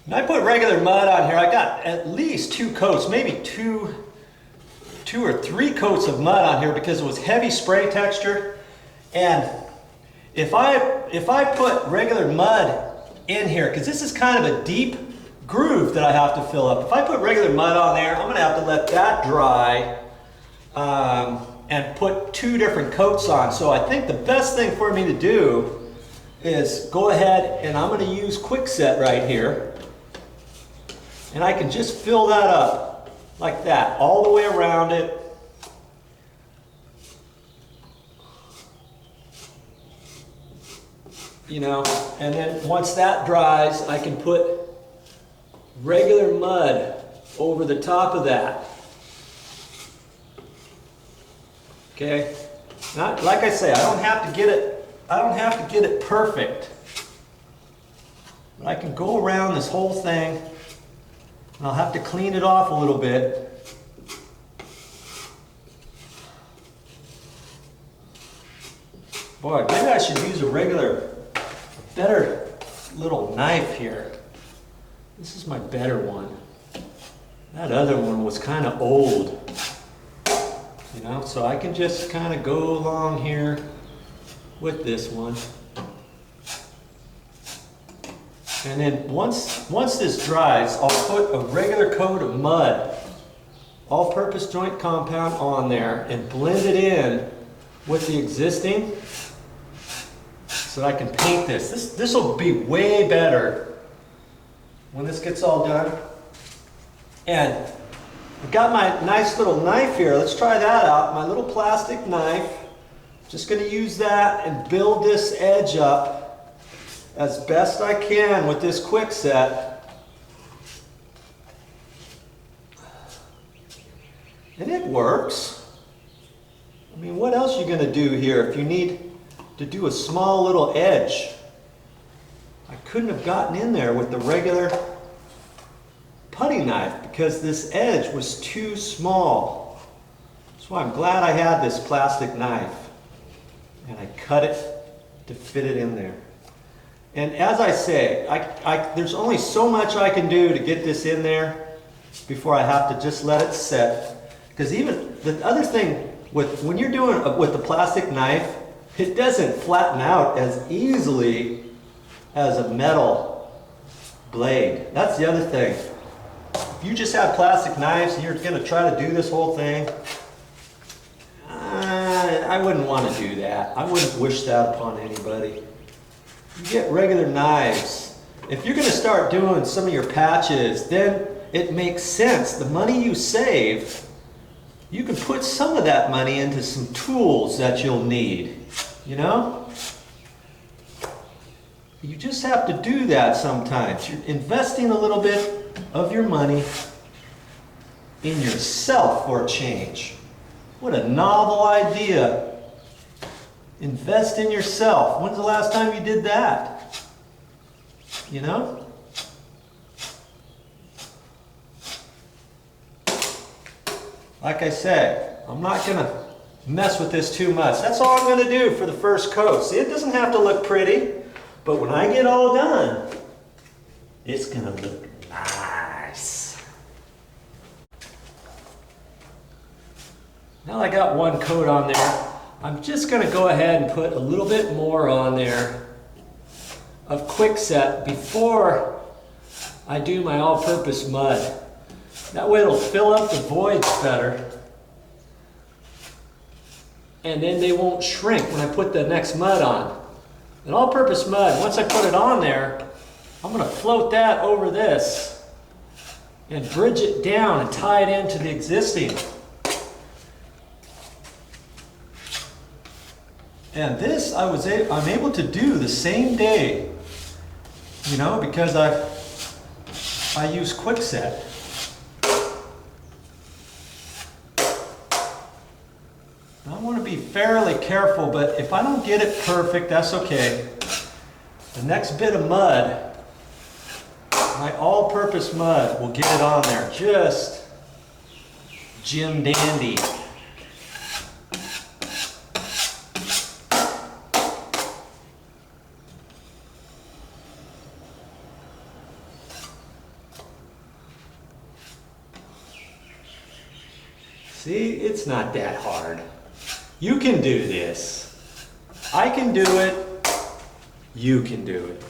When I put regular mud on here, I got at least 2 coats, maybe two or 3 coats of mud on here because it was heavy spray texture. And if I put regular mud in here, because this is kind of a deep groove that I have to fill up. If I put regular mud on there, I'm gonna have to let that dry and put 2 different coats on. So I think the best thing for me to do is go ahead and I'm gonna use Quickset right here. And I can just fill that up like that, all the way around it. You know, and then once that dries, I can put regular mud over the top of that. Okay? Not, like I say, I don't have to get it perfect. But I can go around this whole thing. And I'll have to clean it off a little bit. Boy, maybe I should use a better little knife here. This is my better one. That other one was kind of old. You know, so I can just kind of go along here with this one. And then once this dries, I'll put a regular coat of mud, all-purpose joint compound on there and blend it in with the existing so that I can paint this. This will be way better when this gets all done. And I've got my nice little knife here. Let's try that out. My little plastic knife. Just going to use that and build this edge up as best I can with this Quickset. And it works. I mean, what else are you going to do here if you need to do a small little edge? I couldn't have gotten in there with the regular putty knife because this edge was too small. That's why I'm glad I had this plastic knife. And I cut it to fit it in there. And as I say, there's only so much I can do to get this in there before I have to just let it set. Because even the other thing, when you're doing it with the plastic knife, it doesn't flatten out as easily as a metal blade. That's the other thing. If you just have plastic knives and you're going to try to do this whole thing, I wouldn't want to do that. I wouldn't wish that upon anybody. You get regular knives. If you're going to start doing some of your patches, then it makes sense. The money you save, you can put some of that money into some tools that you'll need. You know? You just have to do that sometimes. You're investing a little bit of your money in yourself for a change. What a novel idea. Invest in yourself. When's the last time you did that? You know? Like I said, I'm not going to mess with this too much. That's all I'm going to do for the first coat. See, it doesn't have to look pretty, but when I get all done, it's going to look nice. Now I got one coat on there. I'm just going to go ahead and put a little bit more on there of Quickset before I do my all-purpose mud. That way it'll fill up the voids better. And then they won't shrink when I put the next mud on. An all-purpose mud, once I put it on there, I'm going to float that over this and bridge it down and tie it into the existing. And this I'm able to do the same day, you know, because I use Quickset. I want to be fairly careful, but if I don't get it perfect, that's okay. The next bit of mud, my all-purpose mud, will get it on there. Just Jim Dandy. See, it's not that hard. You can do this. I can do it. You can do it.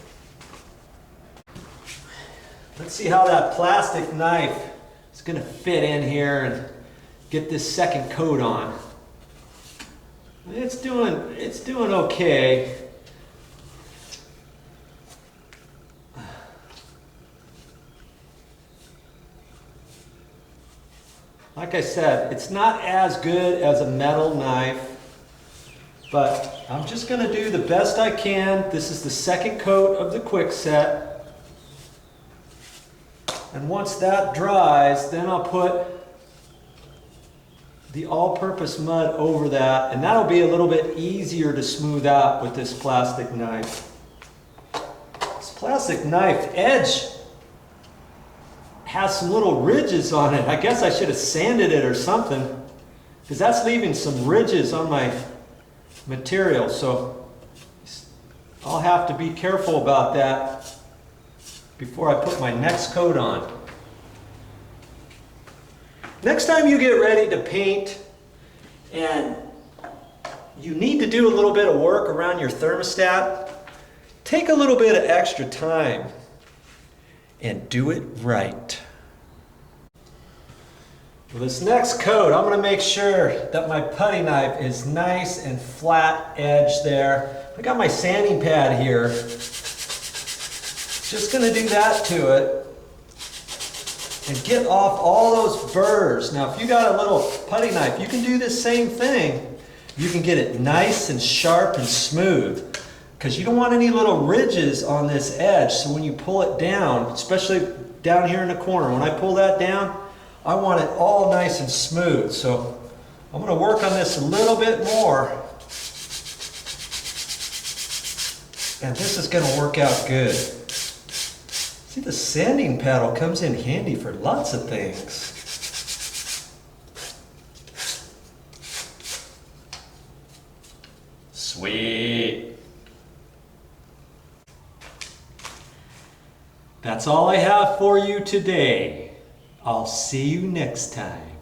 Let's see how that plastic knife is going to fit in here and get this second coat on. It's doing okay. Like I said, it's not as good as a metal knife, but I'm just going to do the best I can. This is the second coat of the Quickset. And once that dries, then I'll put the all-purpose mud over that, and that'll be a little bit easier to smooth out with this plastic knife. This plastic knife edge has some little ridges on it. I guess I should have sanded it or something, because that's leaving some ridges on my material, so I'll have to be careful about that before I put my next coat on. Next time you get ready to paint and you need to do a little bit of work around your thermostat, take a little bit of extra time and do it right. Well, this next coat, I'm going to make sure that my putty knife is nice and flat edge there. I got my sanding pad here. Just going to do that to it and get off all those burrs. Now, if you got a little putty knife, you can do the same thing. You can get it nice and sharp and smooth, because you don't want any little ridges on this edge. So when you pull it down, especially down here in the corner, when I pull that down, I want it all nice and smooth. So I'm going to work on this a little bit more, and this is going to work out good. See, the sanding paddle comes in handy for lots of things. Sweet. That's all I have for you today. I'll see you next time.